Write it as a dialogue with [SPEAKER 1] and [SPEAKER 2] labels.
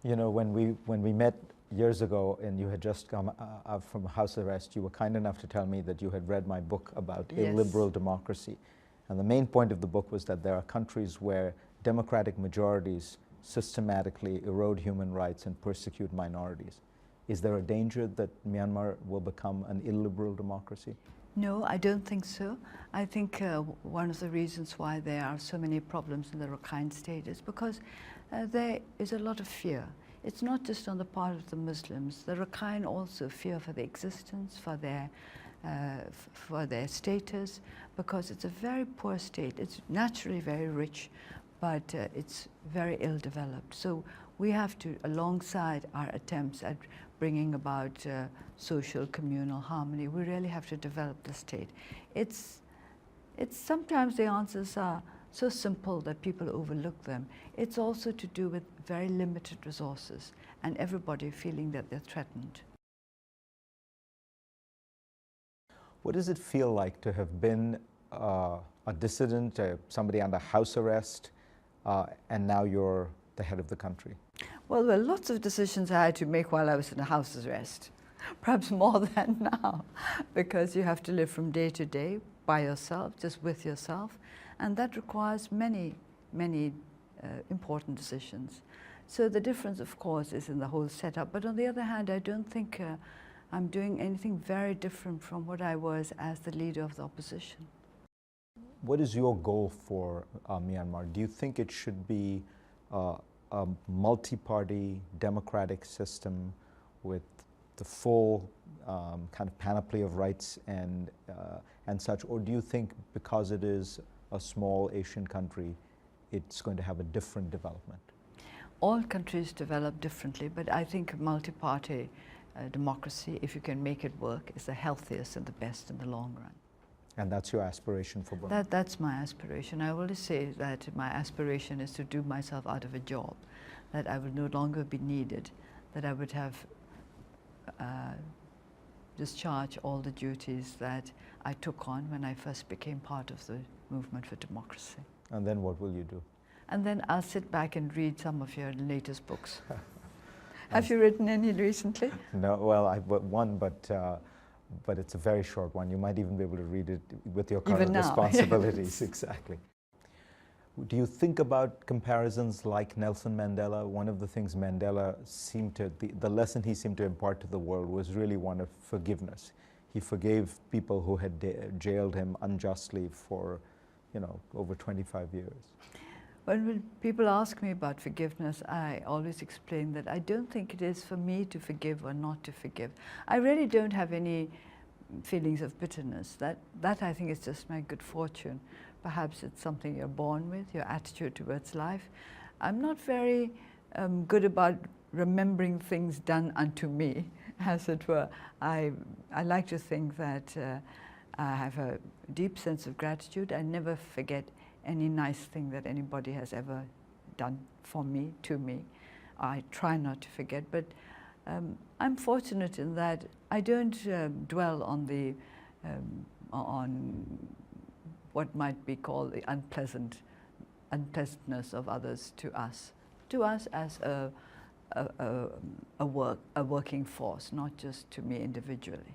[SPEAKER 1] You know, when we met years ago and you had just come out from house arrest, you were kind enough to tell me that you had read my book about
[SPEAKER 2] Yes.
[SPEAKER 1] illiberal democracy. And the main point of the book was that there are countries where democratic majorities systematically erode human rights and persecute minorities. Is there a danger that Myanmar will become an illiberal democracy?
[SPEAKER 2] No, I don't think so. I think one of the reasons why there are so many problems in the Rakhine state is because there is a lot of fear. It's not just on the part of the Muslims. The Rakhine also fear for their existence, for their status, because it's a very poor state. It's naturally very rich, but it's very ill-developed. So we have to, alongside our attempts at bringing about social communal harmony, we really have to develop the state. It's sometimes the answers are so simple that people overlook them. It's also to do with very limited resources and everybody feeling that they're threatened.
[SPEAKER 1] What does it feel like to have been a dissident, somebody under house arrest, and now you're the head of the country?
[SPEAKER 2] Well, there were lots of decisions I had to make while I was in house arrest, perhaps more than now, because you have to live from day to day by yourself, just with yourself, and that requires many, many important decisions. So the difference, of course, is in the whole setup, but on the other hand, I don't think I'm doing anything very different from what I was as the leader of the opposition.
[SPEAKER 1] What is your goal for Myanmar? Do you think it should be a multi-party democratic system with the full kind of panoply of rights and such, or do you think because it is a small Asian country, it's going to have a different development?
[SPEAKER 2] All countries develop differently, but I think multi-party democracy, if you can make it work, is the healthiest and the best in the long run.
[SPEAKER 1] And that's your aspiration for Burma?
[SPEAKER 2] That's my aspiration. I always say that my aspiration is to do myself out of a job, that I will no longer be needed, that I would have discharged all the duties that I took on when I first became part of the movement for democracy.
[SPEAKER 1] And then what will you do?
[SPEAKER 2] And then I'll sit back and read some of your latest books. Have you written any recently?
[SPEAKER 1] No, well, I've one, but it's a very short one. You might even be able to read it with your current responsibilities. Exactly. Do you think about comparisons like Nelson Mandela? One of the things Mandela seemed to, the lesson he seemed to impart to the world was really one of forgiveness. He forgave people who had jailed him unjustly for, you know, over 25 years.
[SPEAKER 2] When people ask me about forgiveness, I always explain that I don't think it is for me to forgive or not to forgive. I really don't have any feelings of bitterness. That I think is just my good fortune. Perhaps it's something you're born with, your attitude towards life. I'm not very good about remembering things done unto me, as it were. I like to think that I have a deep sense of gratitude. I never forget any nice thing that anybody has ever done for me, to me. I try not to forget, but I'm fortunate in that I don't dwell on the on what might be called the unpleasantness of others to us as a working force, not just to me individually.